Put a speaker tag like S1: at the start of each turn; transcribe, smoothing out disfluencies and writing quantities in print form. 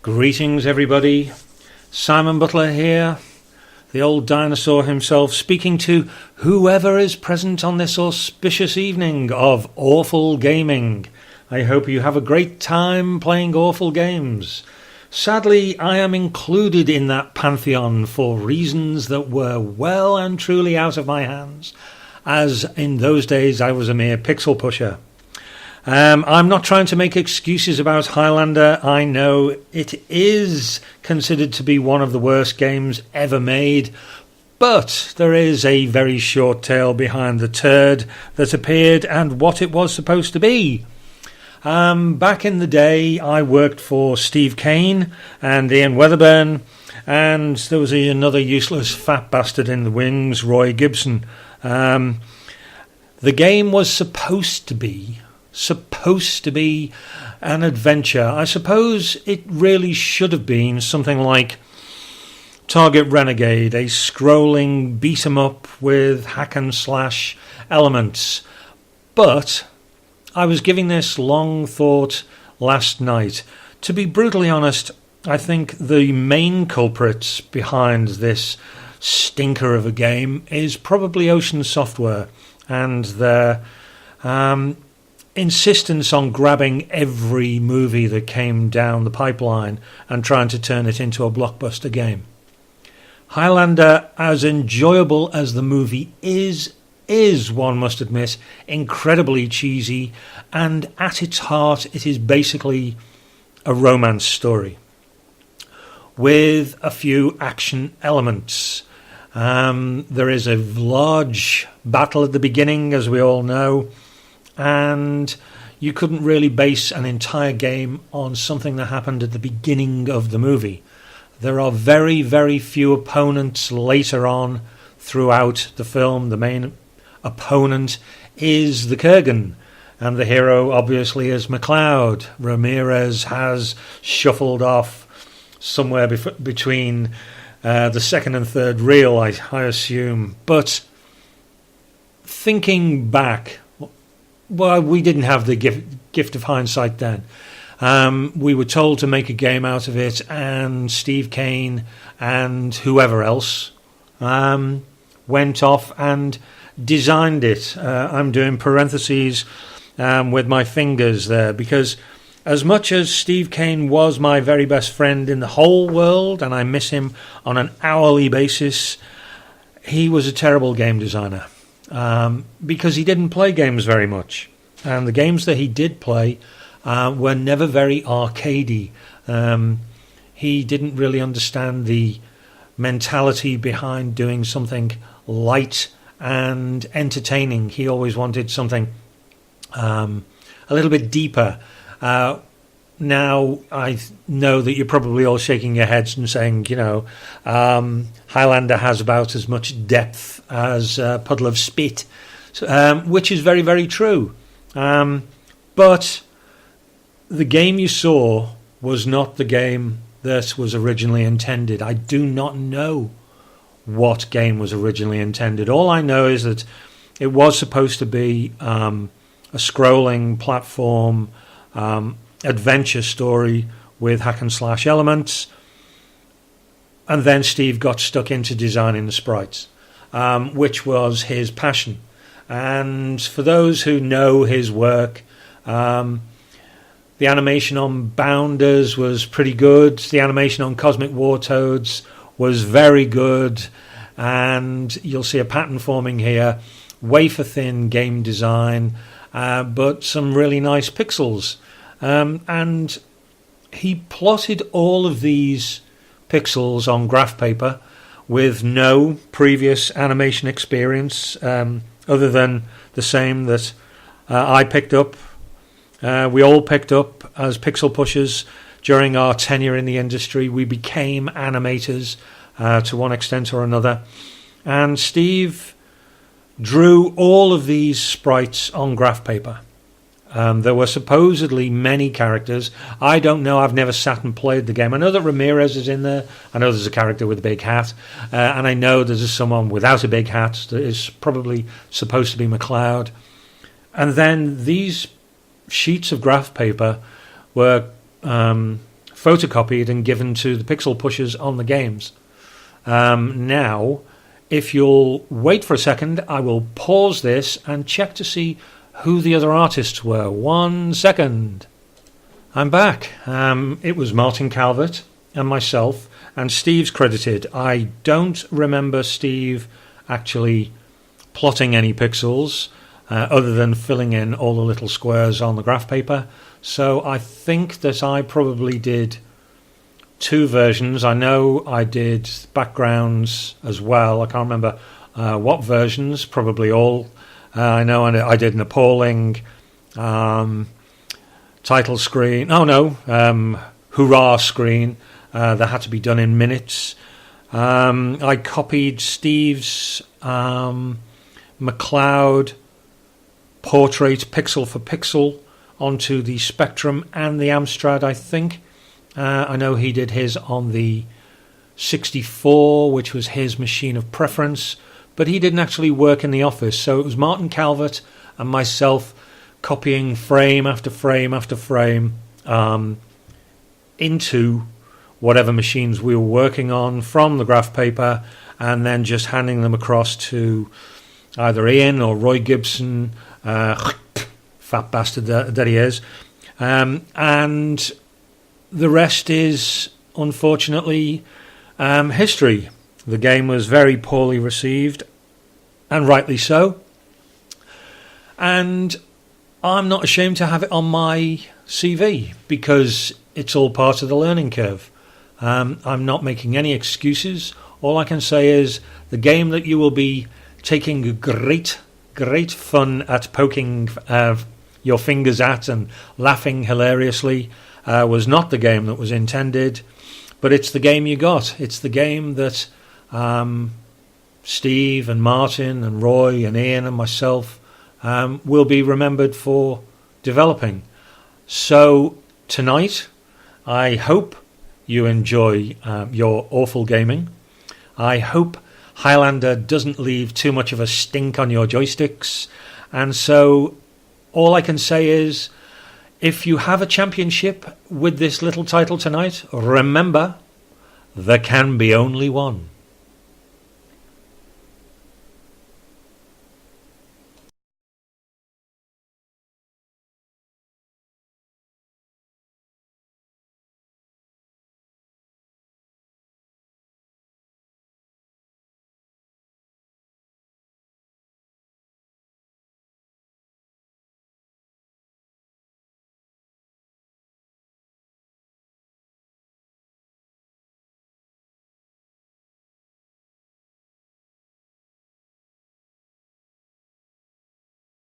S1: Greetings, everybody. Simon Butler here, the old dinosaur himself, speaking to whoever is present on this auspicious evening of awful gaming. I hope you have a great time playing awful games. Sadly, I am included in that pantheon for reasons that were well and truly out of my hands, as in those days I was a mere pixel pusher. I'm not trying to make excuses about Highlander. I know it is considered to be one of the worst games ever made, but there is a very short tale behind the turd that appeared and what it was supposed to be. Back in the day, I worked for Steve Kane and Ian Weatherburn, and there was another useless fat bastard in the wings, Roy Gibson. The game was supposed to be an adventure. I suppose it really should have been something like Target Renegade, a scrolling beat 'em up with hack and slash elements. But I was giving this long thought last night. To be brutally honest, I think the main culprits behind this stinker of a game is probably Ocean Software and their insistence on grabbing every movie that came down the pipeline and trying to turn it into a blockbuster game. Highlander, as enjoyable as the movie is, one must admit, incredibly cheesy, and at its heart it is basically a romance story with a few action elements. There is a large battle at the beginning, as we all know, and you couldn't really base an entire game on something that happened at the beginning of the movie. There are very, very few opponents later on throughout the film. The main opponent is the Kurgan, and the hero obviously is MacLeod. Ramirez has shuffled off somewhere between the second and third reel, I assume. But thinking back, well, we didn't have the gift of hindsight then. We were told to make a game out of it, and Steve Kane and whoever else went off and designed it. I'm doing parentheses with my fingers there, because as much as Steve Kane was my very best friend in the whole world, and I miss him on an hourly basis, he was a terrible game designer. Because he didn't play games very much, and the games that he did play were never very arcadey. He didn't really understand the mentality behind doing something light and entertaining. He always wanted something a little bit deeper. Now, I know that you're probably all shaking your heads and saying, Highlander has about as much depth as a puddle of spit, which is very, very true. But the game you saw was not the game that was originally intended. I do not know what game was originally intended. All I know is that it was supposed to be a scrolling platform adventure story with hack and slash elements, and then Steve got stuck into designing the sprites, which was his passion. And for those who know his work, the animation on Bounders was pretty good, the animation on Cosmic Wartoads was very good, and you'll see a pattern forming here, wafer thin game design, but some really nice pixels. And he plotted all of these pixels on graph paper with no previous animation experience, other than the same that I picked up. We all picked up as pixel pushers during our tenure in the industry. We became animators to one extent or another. And Steve drew all of these sprites on graph paper. There were supposedly many characters. I don't know. I've never sat and played the game. I know that Ramirez is in there. I know there's a character with a big hat. And I know there's someone without a big hat that is probably supposed to be MacLeod. And then these sheets of graph paper were photocopied and given to the pixel pushers on the games. Now, if you'll wait for a second, I will pause this and check to see who the other artists were. 1 second. I'm back. It was Martin Calvert and myself, and Steve's credited. I don't remember Steve actually plotting any pixels other than filling in all the little squares on the graph paper. So I think that I probably did 2 versions. I know I did backgrounds as well. I can't remember what versions, probably all. I know I did an appalling title screen. Oh no, hurrah screen that had to be done in minutes. I copied Steve's McLeod portrait pixel for pixel onto the Spectrum and the Amstrad, I think. I know he did his on the 64, which was his machine of preference, but he didn't actually work in the office. So it was Martin Calvert and myself copying frame after frame after frame into whatever machines we were working on from the graph paper, and then just handing them across to either Ian or Roy Gibson, fat bastard that he is. And the rest is, unfortunately, history. The game was very poorly received, and rightly so. And I'm not ashamed to have it on my CV, because it's all part of the learning curve. I'm not making any excuses. All I can say is the game that you will be taking great fun at poking your fingers at and laughing hilariously was not the game that was intended, but it's the game you got. It's the game that Steve and Martin and Roy and Ian and myself will be remembered for developing. So tonight, I hope you enjoy your awful gaming. I hope Highlander doesn't leave too much of a stink on your joysticks. And so all I can say is, if you have a championship with this little title tonight, remember, there can be only one.